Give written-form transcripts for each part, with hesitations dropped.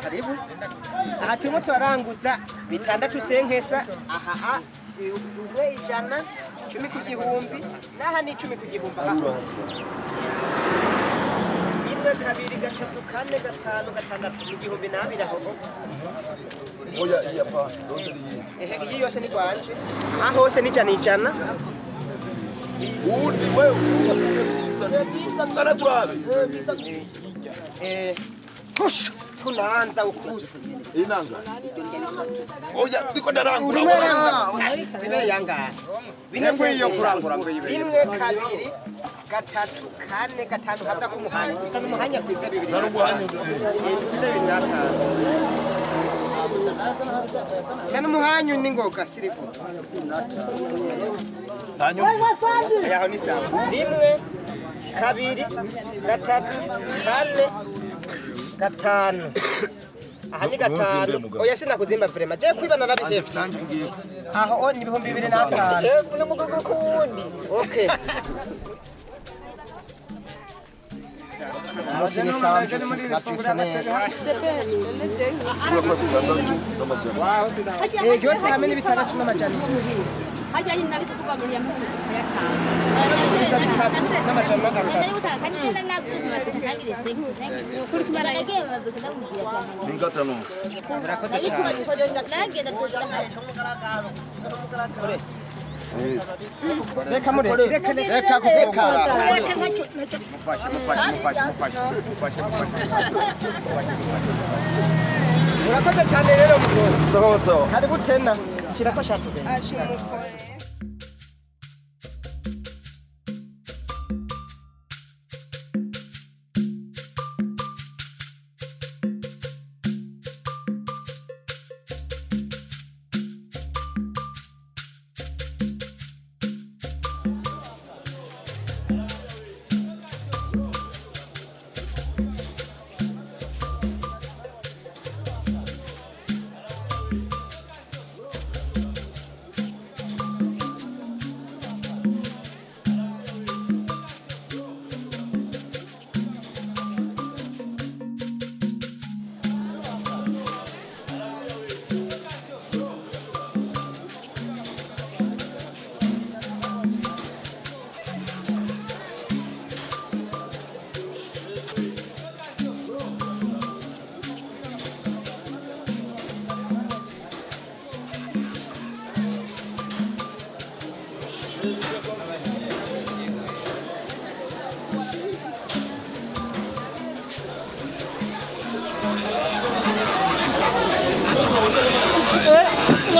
Karibu. Aha turimo turaranguza bitandatu senkesa aha umwe ijana 10 ku gihumbi naha ni 10 ku gihumbi aha imwe kabiri gatatu kane gatanu gatandatu igihumbi nabira aho oya iya pa iyi yose ni kwanje aha hose ni ijana undi wewe sana turabe push tunaanza ukuza inanga oya ndiko ndarangura bibe yanga bine iyo kurangura ngo yibe imwe kabiri gatatu kane gatanu habra kumuhanya utana umuhanya kwiza bibiri kwiza bibiri natanu kana umuhanya ni ngoga siripo nanyo yaho ni sawa rimwe kabiri gatatu kane gatanu aha ni gatanu oya sinakuzimba vrema je kwibana nabidefye aho ni ibihumbi 2005 yego ni mugogo kuwundi okay Musi ni sawa mbyutse nabyutse neza siba kwa kugandatu n'amajana byose hamwe n'ibitandatu n'amajana hajya nyine ari kuva muri ya muntu bitatu n'amajana n'agatatu n'ingatano murakoze cyane reka mure reka kukora mufashe murakoze cyane rero mugose sohoso karibu tena kirako shatugenda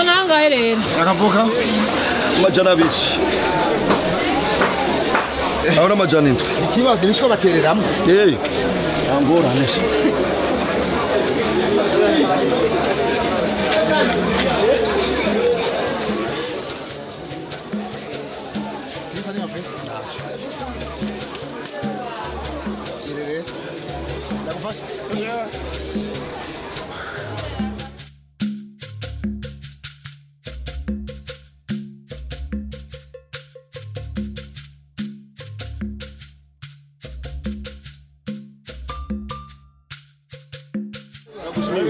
Unangaye rero akavuka amajana abiri ahora amajana indwi ikibazo nishko batereramo angorane se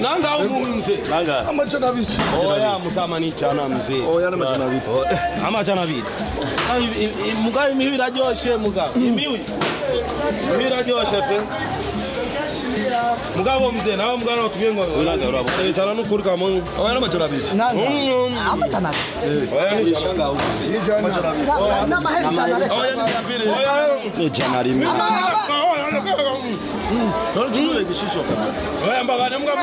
Nanga umumse nanga amajana abiri oya mutamani cyana mzee oya n'amajana abiri amajana abiri mugabe imibi iraryoshe mugabe imibi iraryoshe pe mugabo mzee nawe mugabo tubiye ngo uraga urabo cyana n'ukuri ka mungu oya n'amajana abiri amatana oya ni cyanga amajana abiri oya n'abiri ni cyana rimwe none gishisho kabisa oya mbagane mugabo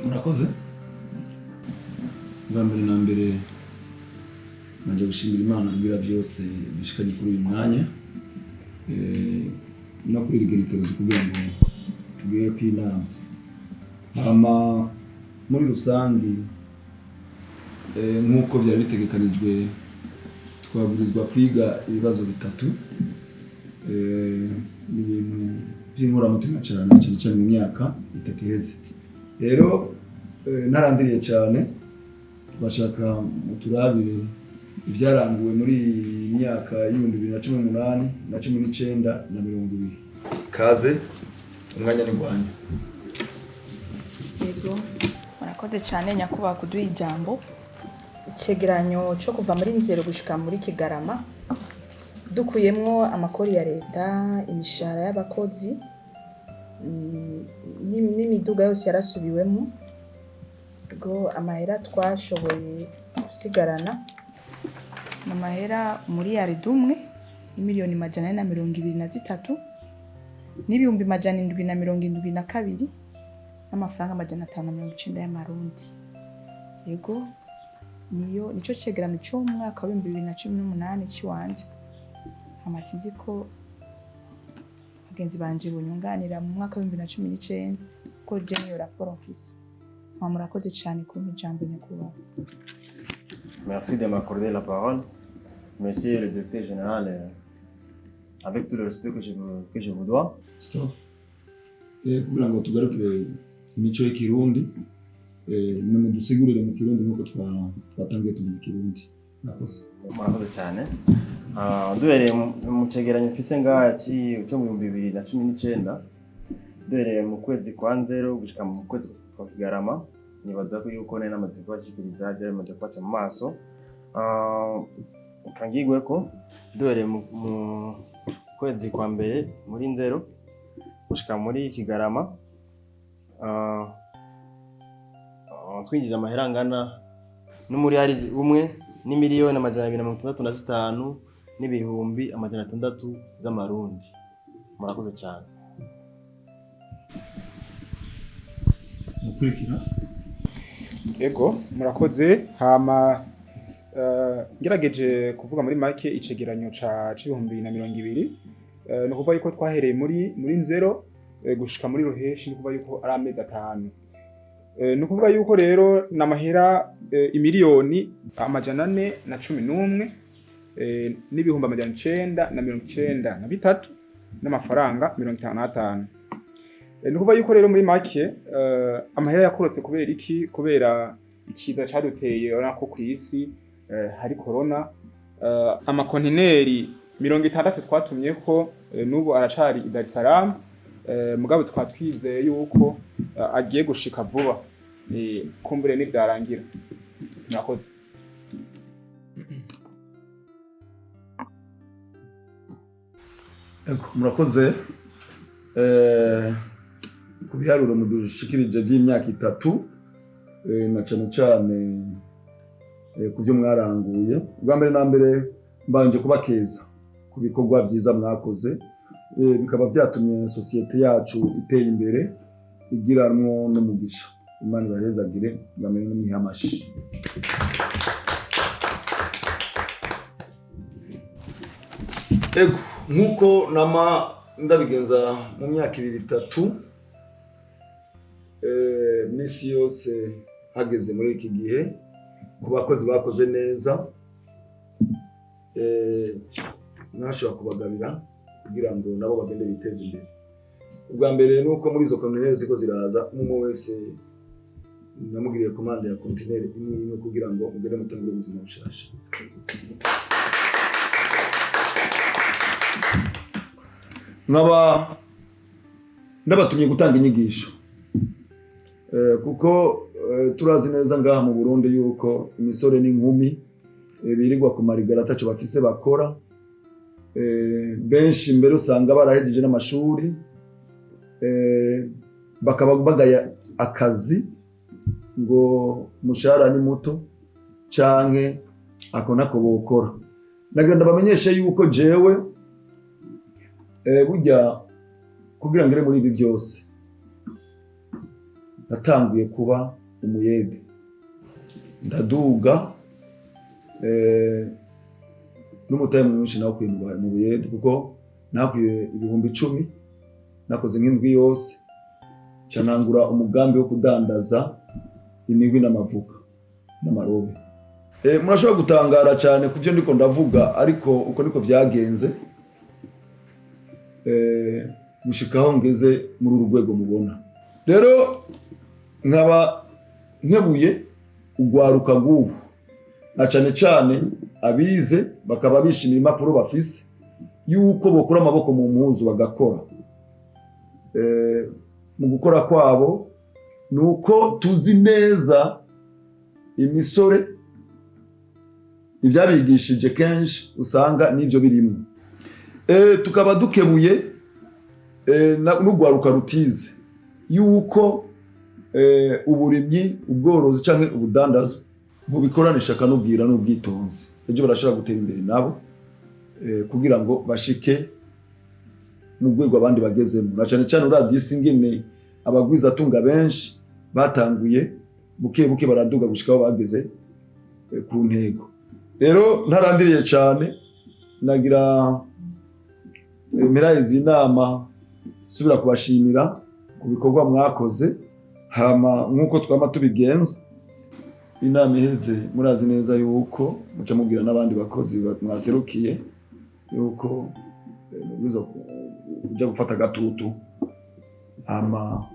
murakoze bwa mbere na mbere nanje gushimira Imana kugira byose bishikanye kuri uyu mwanya no kuri rigerekerezo kugira ngo tugire kwinama hama muri rusangi nk'uko byari bitegekanijwe twaburizwa kwiga ibibazo bitatu ibintu by'inkoramutima cyane mu myaka itatu iheze rero narandiriye cyane bashaka muturabire ivyaranguwe muri myaka y'ibihumbi 2018 na 19 na 20. Kaze umwanya ni gwanya. Yego murakoze cyane nyakubaha kuduha ijambo. Icegeranyo cyo kuva muri Nzero gushika muri Kigarama dukuyemwo amakori ya leta, imishahara y'abakozi n'imiduga yose yarasubiwemo go amahera twashoboye gusigarana n'amahera muri yaridumwe miliyoni 423 n'ibihumbi 772 n'amafaranga 590 y'amarundi. Yego nico cegerano cyo mu mwaka wa 2018 ciwanje amasizi ko agenzi banje bunyunganira mu mwaka wa 2019 ko je niyo raporo mfise. Murakoze cyane ku ijambo nyakubahwa. Merci de m'accorder la parole. Monsieur le directeur général, avec tout le respect que je vous dois. Stop. Kugira ngo tugarukire imico y'ikirundi dusigurire mu kirundi nk'uko twatangiye tuvuga ikirundi. Murakoze cyane. Duhereye mu cegeranyo mfise ngaha cyo mu 2019 duhereye mu kwezi kwa Nzero gushika mu kwezi kwa Kigarama nibaza ko yuko nari namaze kubashikiriza byo bimaze kwaca mu maso kangigwe ko duhereye mu kwezi kwa mbere muri Nzero gushika muri Kigarama twinjije amahera angana n'umuri ari umwe ni miliyoni 265 n'ibihumbi 600 z'amarundi. Murakoze cyane. Mukurikira. Ego murakoze hama ngerageje kuvuga muri make icegeranyo ca 2020 no kuva yuko twahereye muri Nzero gushika muri Ruheshi no kuva yuko ari amezi 5 no kuvuga yuko rero namahera imiliyoni 411 n'ibihumbi 993 n'amafaranga 55. No kuvuga yuko rero muri make amahera yakorotse kubera iki kubera ikiza caduteye urako ku isi hari corona amakontineri 60 twatumye ko nubu aracari i Dar es Salaam mugabo twatwizeye yuko agiye gushika vuba kumbure n'ivyarangira. Murakoze. Murakoze ku biharuro mudushikirije by'imyaka 3 na cyane ku byo mwaranguye. Bwa mbere na mbere mbanje kubakeza ku bikorwa byiza mwakoze bikaba byatumye societe yacu iteye imbere igiranwo n'umugisha. Imana ibahezagire bamenye n'imihamashi. Ego nkuko nama ndabigenza mu myaka 2-3 misi yose hageze muri iki gihe ku bakozi bakoze neza nashobora kubagabira kugira ngo nabo bagende biteze imbere. Ubwa mbere nuko muri izo kontineri ziko ziraza umwe wese namugiriye komande ya kontineri imwe kugira ngo mugende mutangire ubuzima bushasha. Ndabatumye gutanga inyigisho kuko turazi neza ngaha mu Burundi yuko imisore n'inkumi birirwa ku marigara ataco bafise bakora benshi mbere usanga barahejeje n'amashuri bakaba bagaya akazi ngo mushahara ni muto canke akona ko bokora. Nagenda bamenyeshe yuko jewe burya kugira ngere muri ibi byose natanguye kuba umuyede ndaduga n'umutahe mwinshi nakuye mu buyede kuko nakuye 10,000 nakoze nk'indwi yose canangura umugambi wo kudandaza imigwi n'amavuka n'amarobe. Murashobora gutangara cyane kuvyo ndiko ndavuga ariko uko niko vyagenze mushikaho ngeze muri uru rwego mubona. Rero nkaba nkebuye ugwaruka gubu na cyane abize bakaba bishimira impapuro bafise yuko bokura amaboko mu mpuzu bagakora. Mu gukora kwabo nuko tuzi neza imisore ivyabigishije kenshi usanga n'ivyo birimo. Tukaba dukebuye n'ugwaruka rutize yuko uburimyi ubworozi canke ubudandazo bubikoranisha kanubwira n'ubwitonzi ejo barashobora gutera imbere nabo kugira ngo bashike mu rwego abandi bagezemo. Na cyane uravye isi ngene abagwiza atunga benshi batanguye buke baraduga gushikaho bageze ku ntego. Rero ntarandiriye cyane nagira mirayizi inama subira kubashimira ku bikorwa mwakoze hama nkuko twama tubigenza. Inama iheze murazi neza yuko muca mubwira n'abandi bakozi mwaserukiye yuko bizo kujya gufata gatutu hama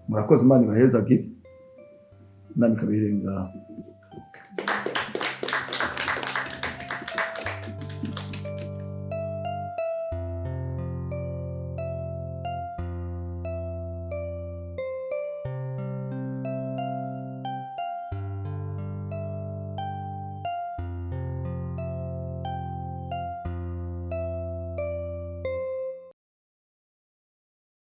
murakoze Imana ibahezagire inama ikabirenga.